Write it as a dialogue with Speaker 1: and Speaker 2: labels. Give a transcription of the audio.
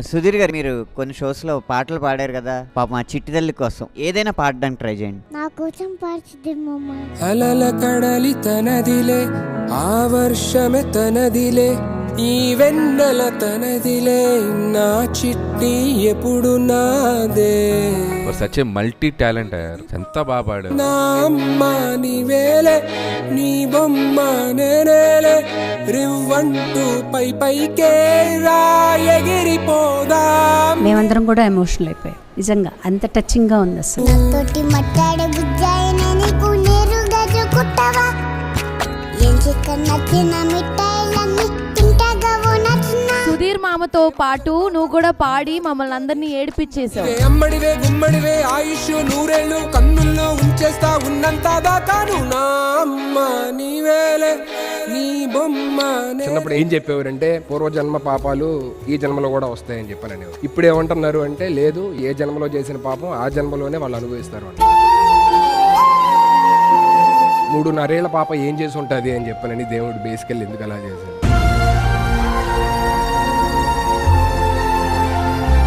Speaker 1: సుధీర్ గారు, మీరు కొన్ని షోస్లో పాటలు పాడారు కదా, పాపం ఆ చిట్టి తల్లి కోసం ఏదైనా పాడడానికి ట్రై చేయండి.
Speaker 2: నా కోసం పాడుతుంది మమ్మ.
Speaker 3: అలల కడలి తనదిలే, ఆ వర్షమే తనదిలే, ఈ వెన్నెల తనదిలే, నా చిట్టి ఎప్పుడు నాదే.
Speaker 4: సచ్ ఏ మల్టీ టాలెంట్ అయ్యారు, ఎంత బాగా పాడారు.
Speaker 3: నా అమ్మ నీవేలే, నీ బొమ్మ నేనేలే, రివ్వంటూ పై పైకే రా ఎగిరిపోదా.
Speaker 5: మేమందరం కూడా ఎమోషనల్ అయిపోయాం, నిజంగా అంత టచింగ్ గా ఉంది అసలు.
Speaker 2: నాతోటి మాట్లాడే బుజ్జాయిన నీకు నేరుగా కుట్టవా, ఏం చిక్క నచ్చిన మిఠాయిలన్నీ తింటాగా నచ్చిన.
Speaker 6: సుధీర్ మామతో పాటు నువ్వు కూడా పాడి మమ్మల్ని అందరినీ ఏడిపించేసావు.
Speaker 3: అమ్మడివే గుమ్మడివే ఆయుష్ నూరేళ్ళు కన్నుల్లో ఉంచేస్తా ఉన్నంత దాకాను. నా అమ్మ నీవేలే, నీ బొమ్మ. చిన్నప్పుడు ఏం చెప్పేవారంటే పూర్వజన్మ పాపాలు ఈ జన్మలో కూడా వస్తాయని చెప్పాను. ఇప్పుడు ఏమంటున్నారు అంటే లేదు, ఏ జన్మలో చేసిన పాపం ఆ జన్మలోనే వాళ్ళు అనుభవిస్తారు. 3.5 ఏళ్ల పాప ఏం చేసి ఉంటుంది అని చెప్పానని దేవుడు బేసికల్ ఎందుకు అలా చేశాడు.